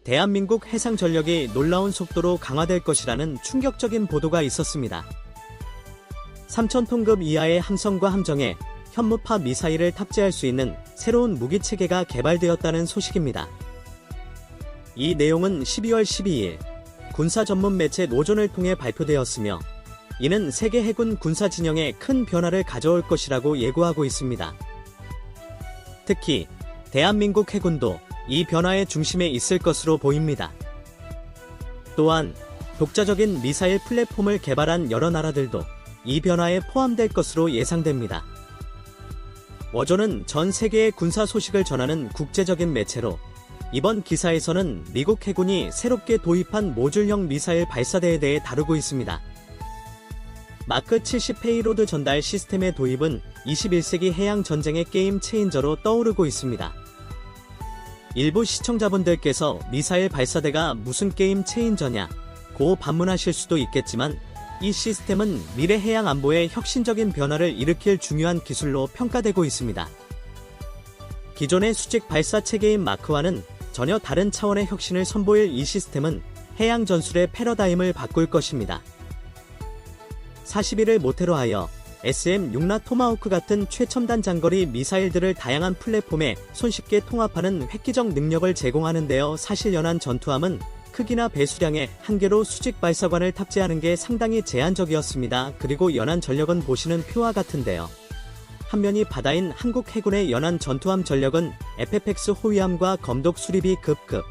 대한민국 해상 전력이 놀라운 속도로 강화될 것이라는 충격적인 보도가 있었습니다. 3,000톤급 이하의 함성과 함정에 현무파 미사일을 탑재할 수 있는 새로운 무기체계가 개발되었다는 소식입니다. 이 내용은 12월 12일 군사 전문 매체 노존을 통해 발표되었으며, 이는 세계 해군 군사 진영에 큰 변화를 가져올 것이라고 예고하고 있습니다. 특히 대한민국 해군도 이 변화의 중심에 있을 것으로 보입니다. 또한 독자적인 미사일 플랫폼을 개발한 여러 나라들도 이 변화에 포함될 것으로 예상됩니다. 워존은 전 세계의 군사 소식을 전하는 국제적인 매체로, 이번 기사에서는 미국 해군이 새롭게 도입한 모듈형 미사일 발사대에 대해 다루고 있습니다. 마크 70 페이로드 전달 시스템의 도입은 21세기 해양 전쟁의 게임 체인저로 떠오르고 있습니다. 일부 시청자분들께서 미사일 발사대가 무슨 게임 체인저냐고 반문하실 수도 있겠지만, 이 시스템은 미래 해양 안보에 혁신적인 변화를 일으킬 중요한 기술로 평가되고 있습니다. 기존의 수직 발사 체계인 마크1은 전혀 다른 차원의 혁신을 선보일 이 시스템은 해양 전술의 패러다임을 바꿀 것입니다. 41을 모태로 하여 SM-6라 토마호크 같은 최첨단 장거리 미사일들을 다양한 플랫폼에 손쉽게 통합하는 획기적 능력을 제공하는 데요. 사실 연안 전투함은 크기나 배수량의 한계로 수직 발사관을 탑재하는 게 상당히 제한적이었습니다. 그리고 연안 전력은 보시는 표와 같은데요. 한 면이 바다인 한국 해군의 연안 전투함 전력은 FFX 호위함과 검독 수리비 급급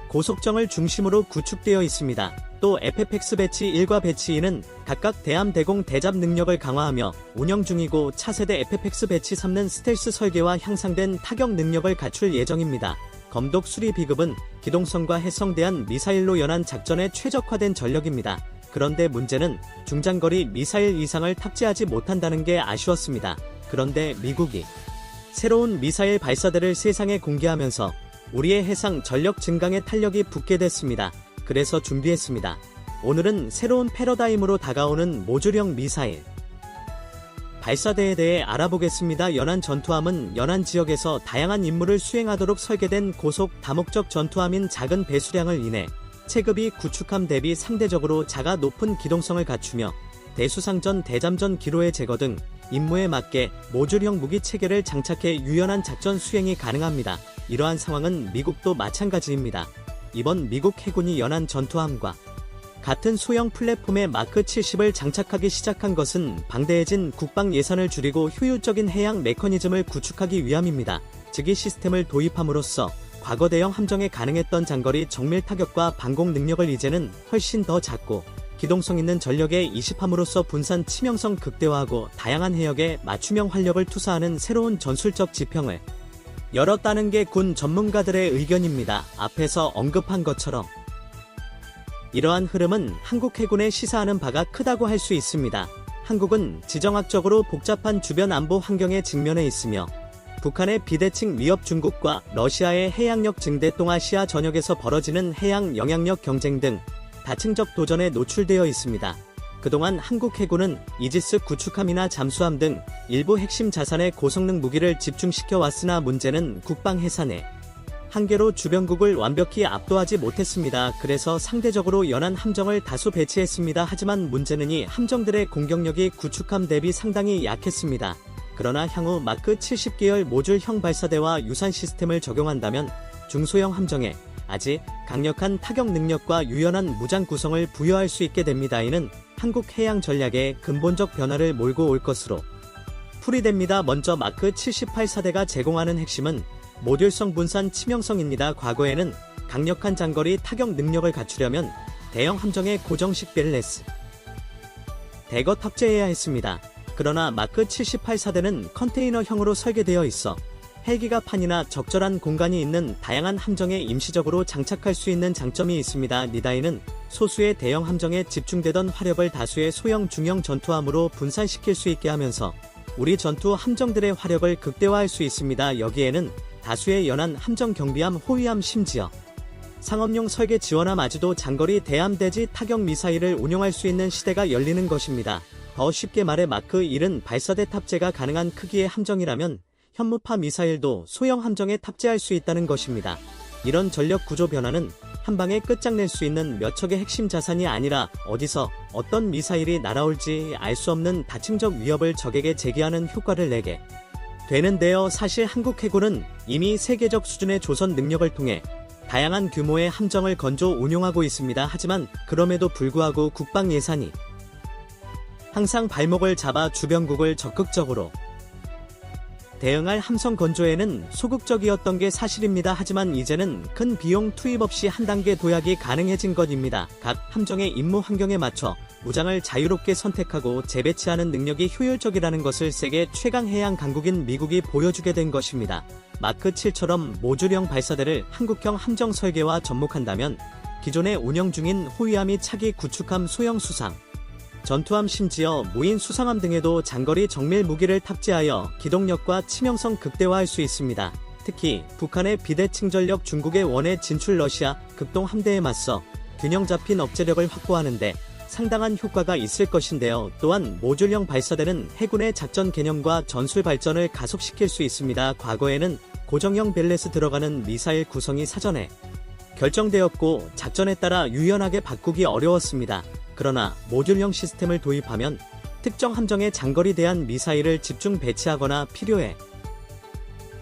고속정을 중심으로 구축되어 있습니다. 또 FFX 배치 1과 배치 2는 각각 대함 대공 대잡 능력을 강화하며 운영 중이고, 차세대 FFX 배치 3는 스텔스 설계와 향상된 타격 능력을 갖출 예정입니다. 검독 수리 B급은 기동성과 해성대한 미사일로 연안 작전에 최적화된 전력입니다. 그런데 문제는 중장거리 미사일 이상을 탑재하지 못한다는 게 아쉬웠습니다. 그런데 미국이 새로운 미사일 발사대를 세상에 공개하면서 우리의 해상 전력 증강에 탄력이 붙게 됐습니다. 그래서 준비했습니다. 오늘은 새로운 패러다임으로 다가오는 모듈형 미사일 발사대에 대해 알아보겠습니다. 연안 전투함은 연안 지역에서 다양한 임무를 수행하도록 설계된 고속 다목적 전투함인 작은 배수량을 인해 체급이 구축함 대비 상대적으로 작아 높은 기동성을 갖추며 대수상전 대잠전 기로의 제거 등 임무에 맞게 모듈형 무기 체계를 장착해 유연한 작전 수행이 가능합니다. 이러한 상황은 미국도 마찬가지입니다. 이번 미국 해군이 연안 전투함과 같은 소형 플랫폼에 마크 70을 장착하기 시작한 것은 방대해진 국방 예산을 줄이고 효율적인 해양 메커니즘을 구축하기 위함입니다. 즉, 이 시스템을 도입함으로써 과거 대형 함정에 가능했던 장거리 정밀 타격과 방공 능력을 이제는 훨씬 더 작고 기동성 있는 전력에 이식함으로써 분산 치명성 극대화하고 다양한 해역에 맞춤형 활력을 투사하는 새로운 전술적 지평을 열었다는 게 군 전문가들의 의견입니다. 앞에서 언급한 것처럼 이러한 흐름은 한국 해군에 시사하는 바가 크다고 할 수 있습니다. 한국은 지정학적으로 복잡한 주변 안보 환경에 직면해 있으며, 북한의 비대칭 위협, 중국과 러시아의 해양력 증대, 동아시아 전역에서 벌어지는 해양 영향력 경쟁 등 다층적 도전에 노출되어 있습니다. 그동안 한국 해군은 이지스 구축함이나 잠수함 등 일부 핵심 자산의 고성능 무기를 집중시켜 왔으나, 문제는 국방 해산의 한계로 주변국을 완벽히 압도하지 못했습니다. 그래서 상대적으로 연안 함정을 다수 배치했습니다. 하지만 문제는 이 함정들의 공격력이 구축함 대비 상당히 약했습니다. 그러나 향후 마크 70 계열 모듈형 발사대와 유사한 시스템을 적용한다면 중소형 함정에 아직 강력한 타격 능력과 유연한 무장 구성을 부여할 수 있게 됩니다. 이는 한국 해양 전략에 근본적 변화를 몰고 올 것으로 풀이됩니다. 먼저 마크 70 발사대가 제공하는 핵심은 모듈성 분산 치명성입니다. 과거에는 강력한 장거리 타격 능력을 갖추려면 대형 함정의 고정식 벨레스 대거 탑재해야 했습니다. 그러나 마크 70 발사대는 컨테이너형으로 설계되어 있어 헬기가 판이나 적절한 공간이 있는 다양한 함정에 임시적으로 장착할 수 있는 장점이 있습니다. 니다이는 소수의 대형 함정에 집중되던 화력을 다수의 소형 중형 전투함으로 분산시킬 수 있게 하면서 우리 전투 함정들의 화력을 극대화할 수 있습니다. 여기에는 다수의 연안 함정 경비함, 호위함, 심지어 상업용 설계 지원함까지도 장거리 대함 대지 타격 미사일을 운용할 수 있는 시대가 열리는 것입니다. 더 쉽게 말해 마크 1은 발사대 탑재가 가능한 크기의 함정이라면 현무파 미사일도 소형 함정에 탑재할 수 있다는 것입니다. 이런 전력 구조 변화는 한 방에 끝장낼 수 있는 몇 척의 핵심 자산이 아니라 어디서 어떤 미사일이 날아올지 알 수 없는 다층적 위협을 적에게 제기하는 효과를 내게 되는데요. 사실 한국 해군은 이미 세계적 수준의 조선 능력을 통해 다양한 규모의 함정을 건조 운용하고 있습니다. 하지만 그럼에도 불구하고 국방 예산이 항상 발목을 잡아 주변국을 적극적으로 대응할 함성 건조에는 소극적이었던 게 사실입니다. 하지만 이제는 큰 비용 투입 없이 한 단계 도약이 가능해진 것입니다. 각 함정의 임무 환경에 맞춰 무장을 자유롭게 선택하고 재배치하는 능력이 효율적이라는 것을 세계 최강 해양 강국인 미국이 보여주게 된 것입니다. 마크 7처럼 모듈형 발사대를 한국형 함정 설계와 접목한다면 기존에 운영 중인 호위함이 차기 구축함 소형 수상 전투함 심지어 무인 수상함 등에도 장거리 정밀 무기를 탑재하여 기동력과 치명성 극대화할 수 있습니다. 특히 북한의 비대칭 전력 중국의 원해 진출 러시아 극동 함대에 맞서 균형 잡힌 억제력을 확보하는데 상당한 효과가 있을 것인데요. 또한 모듈형 발사대는 해군의 작전 개념과 전술 발전을 가속시킬 수 있습니다. 과거에는 고정형 벨렛에 들어가는 미사일 구성이 사전에 결정되었고 작전에 따라 유연하게 바꾸기 어려웠습니다. 그러나 모듈형 시스템을 도입하면 특정 함정의 장거리 대한 미사일을 집중 배치하거나 필요에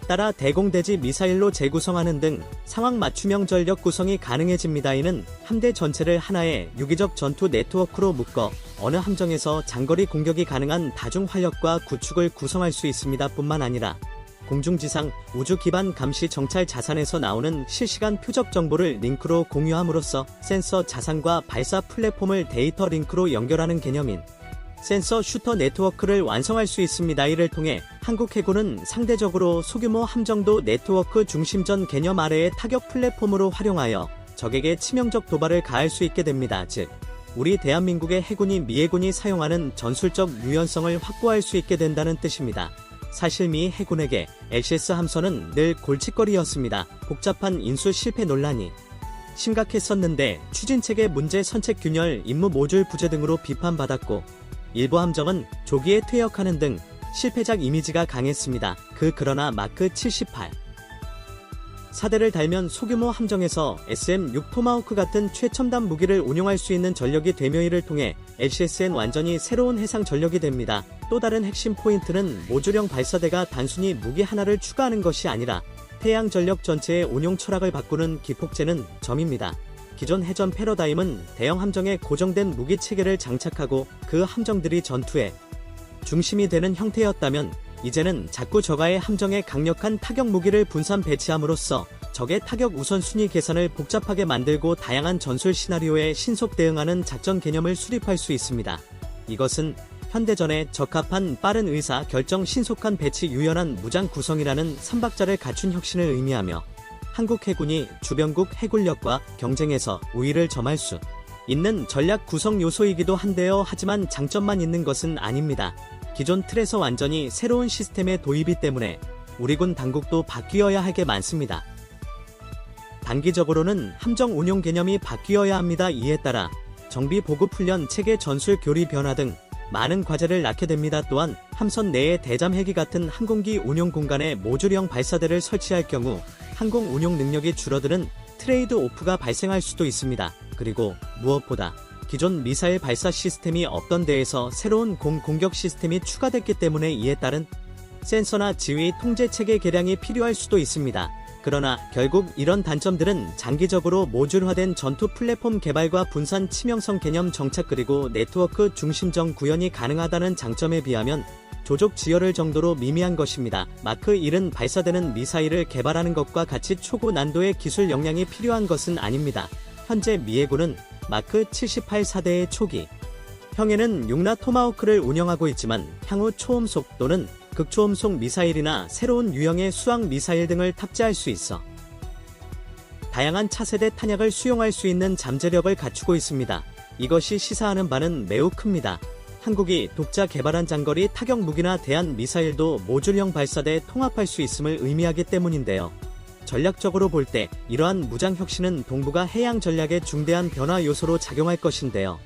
따라 대공대지 미사일로 재구성하는 등 상황 맞춤형 전력 구성이 가능해집니다. 이는 함대 전체를 하나의 유기적 전투 네트워크로 묶어 어느 함정에서 장거리 공격이 가능한 다중 활력과 구축을 구성할 수 있습니다. 뿐만 아니라 공중지상 우주 기반 감시 정찰 자산에서 나오는 실시간 표적 정보를 링크로 공유함으로써 센서 자산과 발사 플랫폼을 데이터 링크로 연결하는 개념인 센서 슈터 네트워크를 완성할 수 있습니다. 이를 통해 한국 해군은 상대적으로 소규모 함정도 네트워크 중심전 개념 아래의 타격 플랫폼으로 활용하여 적에게 치명적 도발을 가할 수 있게 됩니다. 즉, 우리 대한민국의 해군이 미 해군이 사용하는 전술적 유연성을 확보할 수 있게 된다는 뜻입니다. 사실 미 해군에게 LCS 함선은 늘 골칫거리였습니다. 복잡한 인수 실패 논란이 심각했었는데 추진체계 문제, 선책 균열, 임무 모듈 부재 등으로 비판받았고 일부 함정은 조기에 퇴역하는 등 실패작 이미지가 강했습니다. 그러나 마크 78 사대를 달면 소규모 함정에서 SM-6 토마호크 같은 최첨단 무기를 운용할 수 있는 전력이 되며 이를 통해 LCS는 완전히 새로운 해상 전력이 됩니다. 또 다른 핵심 포인트는 모듈형 발사대가 단순히 무기 하나를 추가하는 것이 아니라 해양 전력 전체의 운용 철학을 바꾸는 기폭제는 점입니다. 기존 해전 패러다임은 대형 함정에 고정된 무기 체계를 장착하고 그 함정들이 전투의 중심이 되는 형태였다면 이제는 자꾸 저가의 함정에 강력한 타격 무기를 분산 배치함으로써 적의 타격 우선순위 계산을 복잡하게 만들고 다양한 전술 시나리오에 신속 대응하는 작전 개념을 수립할 수 있습니다. 이것은 현대전에 적합한 빠른 의사 결정, 신속한 배치, 유연한 무장 구성이라는 3박자를 갖춘 혁신을 의미하며 한국 해군이 주변국 해군력과 경쟁에서 우위를 점할 수 있는 전략 구성 요소이기도 한데요. 하지만 장점만 있는 것은 아닙니다. 기존 틀에서 완전히 새로운 시스템의 도입이 때문에 우리 군 당국도 바뀌어야 할 게 많습니다. 단기적으로는 함정 운용 개념이 바뀌어야 합니다. 이에 따라 정비 보급 훈련 체계, 전술 교리 변화 등 많은 과제를 낳게 됩니다. 또한 함선 내에 대잠 헬기 같은 항공기 운용 공간에 모듈형 발사대를 설치할 경우 항공 운용 능력이 줄어드는 트레이드 오프가 발생할 수도 있습니다. 그리고 무엇보다 기존 미사일 발사 시스템이 없던 데에서 새로운 공격 시스템이 추가됐기 때문에 이에 따른 센서나 지휘 통제 체계 개량이 필요할 수도 있습니다. 그러나 결국 이런 단점들은 장기적으로 모듈화된 전투 플랫폼 개발과 분산 치명성 개념 정착 그리고 네트워크 중심적 구현이 가능하다는 장점에 비하면 조족 지혈을 정도로 미미한 것입니다. 마크 1은 발사되는 미사일을 개발하는 것과 같이 초고 난도의 기술 역량이 필요한 것은 아닙니다. 현재 미 해군은 마크 78 사대의 초기 형에는 6나 토마호크를 운영하고 있지만 향후 초음속 또는 극초음속 미사일이나 새로운 유형의 수항 미사일 등을 탑재할 수 있어 다양한 차세대 탄약을 수용할 수 있는 잠재력을 갖추고 있습니다. 이것이 시사하는 바는 매우 큽니다. 한국이 독자 개발한 장거리 타격 무기나 대한 미사일도 모듈형 발사대에 통합할 수 있음을 의미하기 때문인데요. 전략적으로 볼 때 이러한 무장 혁신은 동북아 해양 전략의 중대한 변화 요소로 작용할 것인데요.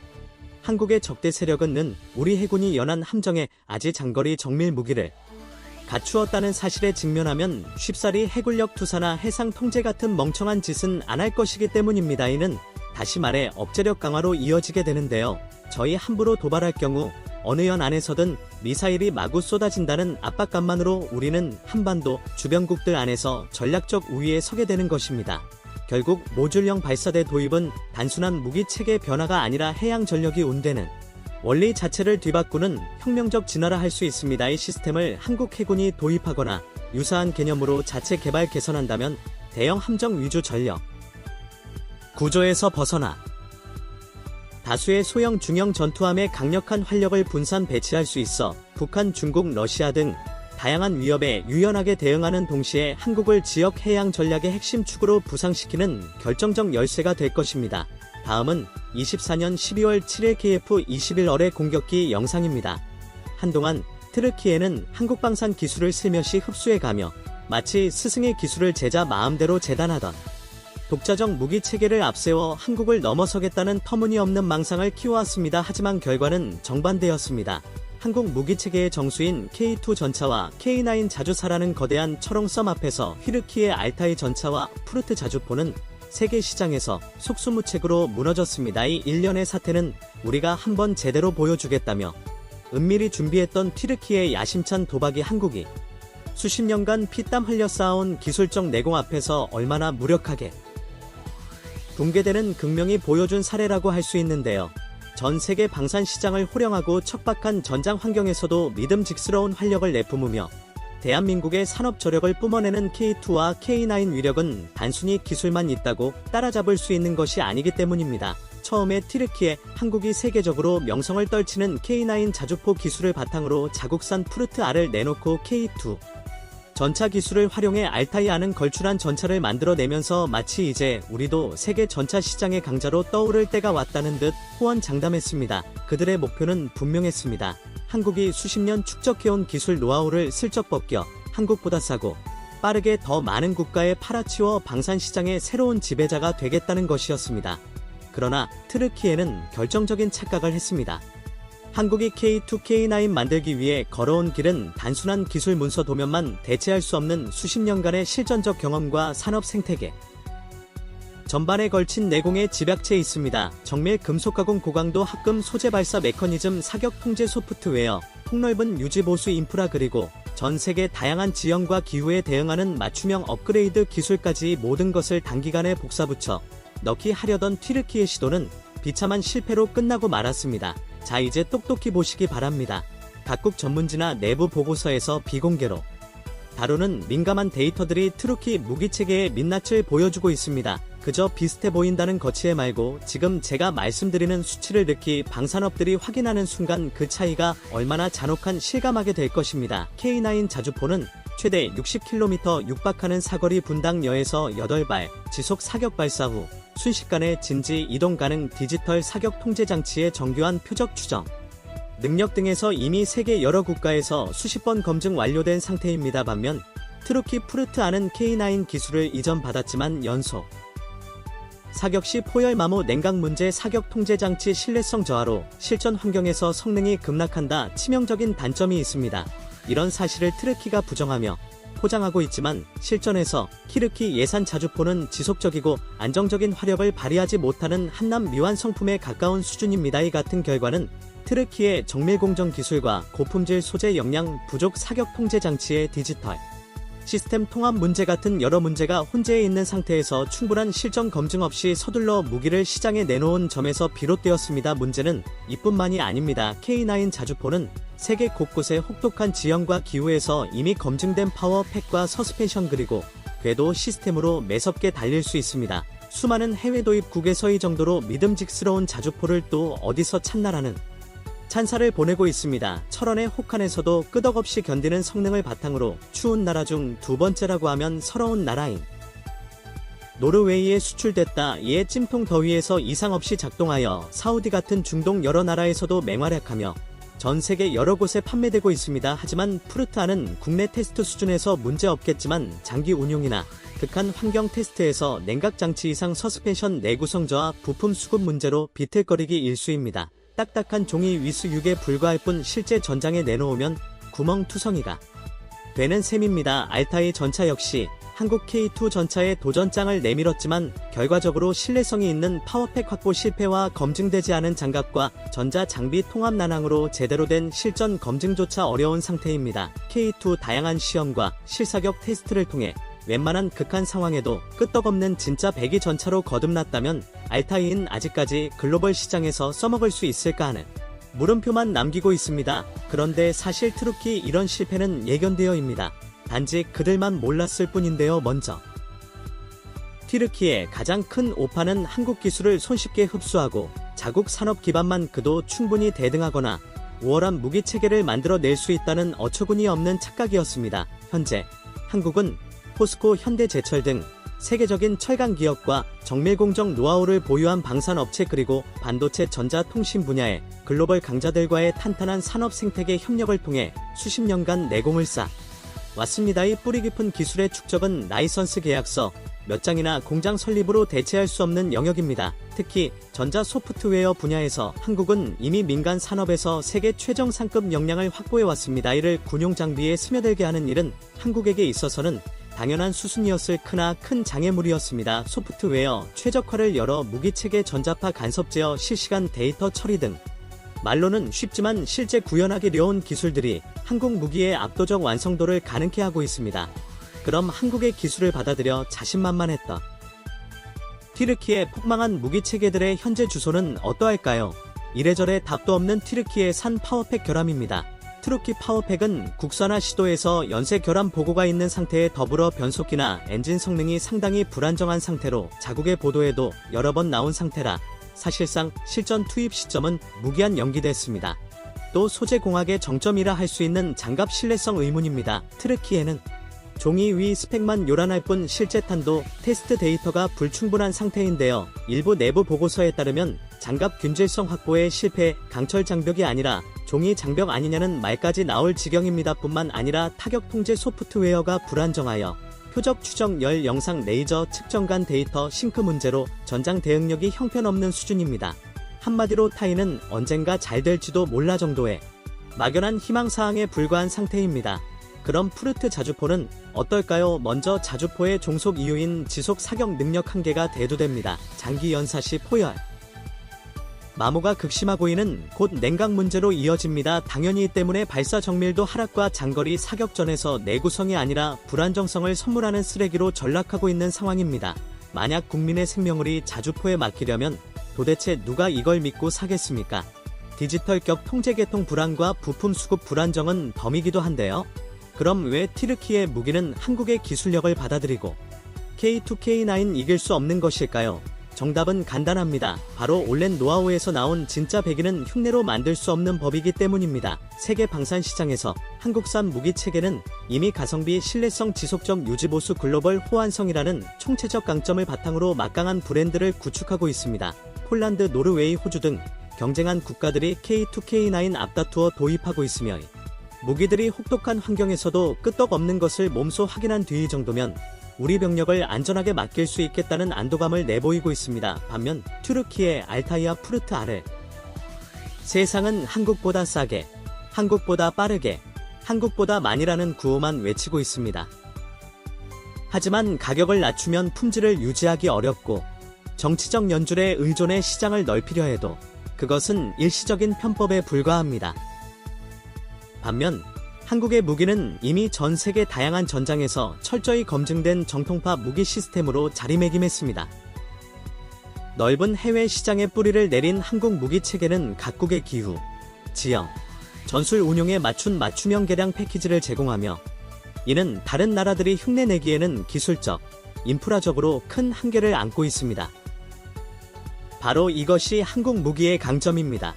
한국의 적대 세력은 우리 해군이 연한 함정에 아지 장거리 정밀 무기를 갖추었다는 사실에 직면하면 쉽사리 해군력 투사나 해상 통제 같은 멍청한 짓은 안 할 것이기 때문입니다. 이는 다시 말해 억제력 강화로 이어지게 되는데요. 저희 함부로 도발할 경우 어느 연 안에서든 미사일이 마구 쏟아진다는 압박감만으로 우리는 한반도 주변국들 안에서 전략적 우위에 서게 되는 것입니다. 결국 모듈형 발사대 도입은 단순한 무기체계 변화가 아니라 해양 전력이 운되는 원리 자체를 뒤바꾸는 혁명적 진화라 할 수 있습니다. 이 시스템을 한국 해군이 도입하거나 유사한 개념으로 자체 개발 개선한다면 대형 함정 위주 전력 구조에서 벗어나 다수의 소형 중형 전투함에 강력한 활력을 분산 배치할 수 있어 북한, 중국, 러시아 등 다양한 위협에 유연하게 대응하는 동시에 한국을 지역 해양 전략의 핵심 축으로 부상시키는 결정적 열쇠가 될 것입니다. 다음은 24년 12월 7일 KF-21어뢰 공격기 영상입니다. 한동안 트르키에는 한국 방산 기술을 슬며시 흡수해가며 마치 스승의 기술을 제자 마음대로 재단하던 독자적 무기 체계를 앞세워 한국을 넘어서겠다는 터무니없는 망상을 키워왔습니다. 하지만 결과는 정반대였습니다. 한국 무기체계의 정수인 K2 전차와 K9 자주사라는 거대한 철옹섬 앞에서 휘르키의 알타이 전차와 푸르트 자주포는 세계 시장에서 속수무책으로 무너졌습니다. 이 일련의 사태는 우리가 한번 제대로 보여주겠다며 은밀히 준비했던 튀르키의 야심찬 도박이 한국이 수십 년간 피땀 흘려 쌓아온 기술적 내공 앞에서 얼마나 무력하게 붕괴되는 극명히 보여준 사례라고 할 수 있는데요. 전 세계 방산 시장을 호령하고 척박한 전장 환경에서도 믿음직스러운 활력을 내뿜으며 대한민국의 산업 저력을 뿜어내는 K2와 K9 위력은 단순히 기술만 있다고 따라잡을 수 있는 것이 아니기 때문입니다. 처음에 튀르키에 한국이 세계적으로 명성을 떨치는 K9 자주포 기술을 바탕으로 자국산 푸르트-R을 내놓고 K2 전차 기술을 활용해 알타이아는 걸출한 전차를 만들어내면서 마치 이제 우리도 세계 전차 시장의 강자로 떠오를 때가 왔다는 듯 호언장담했습니다. 그들의 목표는 분명했습니다. 한국이 수십 년 축적해온 기술 노하우를 슬쩍 벗겨 한국보다 싸고 빠르게 더 많은 국가에 팔아치워 방산시장의 새로운 지배자가 되겠다는 것이었습니다. 그러나 트르키에는 결정적인 착각을 했습니다. 한국이 K2, K9 만들기 위해 걸어온 길은 단순한 기술 문서 도면만 대체할 수 없는 수십 년간의 실전적 경험과 산업 생태계 전반에 걸친 내공의 집약체에 있습니다. 정밀 금속 가공 고강도 합금 소재 발사 메커니즘 사격 통제 소프트웨어, 폭넓은 유지 보수 인프라 그리고 전 세계 다양한 지형과 기후에 대응하는 맞춤형 업그레이드 기술까지 모든 것을 단기간에 복사붙여 넣기 하려던 튀르키의 시도는 비참한 실패로 끝나고 말았습니다. 자, 이제 똑똑히 보시기 바랍니다. 각국 전문지나 내부 보고서에서 비공개로 다루는 민감한 데이터들이 트루키 무기체계의 민낯을 보여주고 있습니다. 그저 비슷해 보인다는 거치에 말고 지금 제가 말씀드리는 수치를 느끼 방산업들이 확인하는 순간 그 차이가 얼마나 잔혹한 실감하게 될 것입니다. K9 자주포는 최대 60km 육박하는 사거리 분당여에서 8발, 지속 사격 발사 후 순식간에 진지 이동 가능 디지털 사격 통제 장치의 정교한 표적 추정 능력 등에서 이미 세계 여러 국가에서 수십 번 검증 완료된 상태입니다. 반면 트루키 푸르트-R은 K9 기술을 이전 받았지만 연속 사격 시 포열 마모 냉각 문제 사격 통제 장치 신뢰성 저하로 실전 환경에서 성능이 급락한다 치명적인 단점이 있습니다. 이런 사실을 트르키가 부정하며 포장하고 있지만 실전에서 튀르키 예산 자주포는 지속적이고 안정적인 화력을 발휘하지 못하는 한남 미완 성품에 가까운 수준입니다. 이 같은 결과는 트르키의 정밀공정 기술과 고품질 소재 역량 부족 사격 통제 장치의 디지털 시스템 통합 문제 같은 여러 문제가 혼재해 있는 상태에서 충분한 실전 검증 없이 서둘러 무기를 시장에 내놓은 점에서 비롯되었습니다. 문제는 이뿐만이 아닙니다. K9 자주포는 세계 곳곳의 혹독한 지형과 기후에서 이미 검증된 파워 팩과 서스펜션 그리고 궤도 시스템으로 매섭게 달릴 수 있습니다. 수많은 해외 도입국에서 이 정도로 믿음직스러운 자주포를 또 어디서 찾나라는 찬사를 보내고 있습니다. 철원의 혹한에서도 끄덕없이 견디는 성능을 바탕으로 추운 나라 중 두 번째라고 하면 서러운 나라인 노르웨이에 수출됐다. 이에 찜통 더위에서 이상 없이 작동하여 사우디 같은 중동 여러 나라에서도 맹활약하며 전 세계 여러 곳에 판매되고 있습니다. 하지만 푸르트-R은 국내 테스트 수준에서 문제 없겠지만 장기 운용이나 극한 환경 테스트에서 냉각 장치 이상 서스펜션 내구성 저하 부품 수급 문제로 비틀거리기 일쑤입니다. 딱딱한 종이 위수 6에 불과할 뿐 실제 전장에 내놓으면 구멍투성이가 되는 셈입니다. 알타이 전차 역시 한국 K2 전차의 도전장을 내밀었지만 결과적으로 신뢰성이 있는 파워팩 확보 실패와 검증되지 않은 장갑과 전자 장비 통합 난항으로 제대로 된 실전 검증조차 어려운 상태입니다. K2 다양한 시험과 실사격 테스트를 통해 웬만한 극한 상황에도 끄떡없는 진짜 배기 전차로 거듭났다면 알타이는 아직까지 글로벌 시장에서 써먹을 수 있을까 하는 물음표만 남기고 있습니다. 그런데 사실 트루키 이런 실패는 예견되어입니다. 단지 그들만 몰랐을 뿐인데요. 먼저 튀르키의 가장 큰 오판은 한국 기술을 손쉽게 흡수하고 자국 산업 기반만 그도 충분히 대등하거나 우월한 무기 체계를 만들어낼 수 있다는 어처구니 없는 착각이었습니다. 현재 한국은 포스코, 현대제철 등 세계적인 철강 기업과 정밀공정 노하우를 보유한 방산업체 그리고 반도체 전자통신 분야의 글로벌 강자들과의 탄탄한 산업 생태계 협력을 통해 수십 년간 내공을 쌓아 왔습니다. 이 뿌리 깊은 기술의 축적은 라이선스 계약서 몇 장이나 공장 설립으로 대체할 수 없는 영역입니다. 특히 전자 소프트웨어 분야에서 한국은 이미 민간 산업에서 세계 최정상급 역량을 확보해왔습니다. 이를 군용 장비에 스며들게 하는 일은 한국에게 있어서는 당연한 수순이었을 크나 큰 장애물이었습니다. 소프트웨어 최적화를 열어 무기체계 전자파 간섭 제어 실시간 데이터 처리 등 말로는 쉽지만 실제 구현하기 어려운 기술들이 한국 무기의 압도적 완성도를 가능케 하고 있습니다. 그럼 한국의 기술을 받아들여 자신만만했던 튀르키의 폭망한 무기체계들의 현재 주소는 어떠할까요? 이래저래 답도 없는 튀르키의 산 파워팩 결함입니다. 트루키 파워팩은 국산화 시도에서 연쇄 결함 보고가 있는 상태에 더불어 변속기나 엔진 성능이 상당히 불안정한 상태로 자국의 보도에도 여러 번 나온 상태라 사실상 실전 투입 시점은 무기한 연기됐습니다. 또 소재 공학의 정점이라 할 수 있는 장갑 신뢰성 의문입니다. 트르키에는 종이 위 스펙만 요란할 뿐 실제 탄도 테스트 데이터가 불충분한 상태인데요. 일부 내부 보고서에 따르면 장갑 균질성 확보에 실패, 강철 장벽이 아니라 종이 장벽 아니냐는 말까지 나올 지경입니다. 뿐만 아니라 타격 통제 소프트웨어가 불안정하여 표적 추적 열 영상 레이저 측정간 데이터 싱크 문제로 전장 대응력이 형편없는 수준입니다. 한마디로 타이는 언젠가 잘 될지도 몰라 정도의 막연한 희망사항에 불과한 상태입니다. 그럼 푸르트 자주포는 어떨까요? 먼저 자주포의 종속 이유인 지속 사격 능력 한계가 대두됩니다. 장기 연사 시 포열 마모가 극심하고 이는 곧 냉각 문제로 이어집니다. 당연히 이 때문에 발사 정밀도 하락과 장거리 사격전에서 내구성이 아니라 불안정성을 선물하는 쓰레기로 전락하고 있는 상황입니다. 만약 국민의 생명을 자주포에 맡기려면 도대체 누가 이걸 믿고 사겠습니까? 디지털격 통제계통 불안과 부품 수급 불안정은 덤이기도 한데요. 그럼 왜 튀르키의 무기는 한국의 기술력을 받아들이고 K2K9 이길 수 없는 것일까요? 정답은 간단합니다. 바로 올렌 노하우에서 나온 진짜 배기는 흉내로 만들 수 없는 법이기 때문입니다. 세계 방산 시장에서 한국산 무기 체계는 이미 가성비, 신뢰성, 지속적 유지보수, 글로벌 호환성이라는 총체적 강점을 바탕으로 막강한 브랜드를 구축하고 있습니다. 폴란드, 노르웨이, 호주 등 경쟁한 국가들이 K2K9 앞다투어 도입하고 있으며 무기들이 혹독한 환경에서도 끄떡없는 것을 몸소 확인한 뒤 정도면 우리 병력을 안전하게 맡길 수 있겠다는 안도감을 내보이고 있습니다. 반면 튀르키의 알타이와 푸르트 R을 세상은 한국보다 싸게, 한국보다 빠르게, 한국보다 많이라는 구호만 외치고 있습니다. 하지만 가격을 낮추면 품질을 유지하기 어렵고 정치적 연줄에 의존해 시장을 넓히려 해도 그것은 일시적인 편법에 불과합니다. 반면 한국의 무기는 이미 전 세계 다양한 전장에서 철저히 검증된 정통파 무기 시스템으로 자리매김했습니다. 넓은 해외 시장에 뿌리를 내린 한국 무기 체계는 각국의 기후, 지형, 전술 운용에 맞춘 맞춤형 개량 패키지를 제공하며 이는 다른 나라들이 흉내내기에는 기술적, 인프라적으로 큰 한계를 안고 있습니다. 바로 이것이 한국 무기의 강점입니다.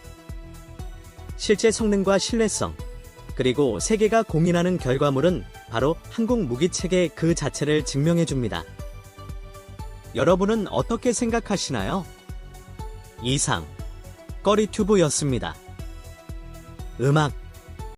실제 성능과 신뢰성, 그리고 세계가 공인하는 결과물은 바로 한국 무기체계 그 자체를 증명해줍니다. 여러분은 어떻게 생각하시나요? 이상 꺼리튜브였습니다. 음악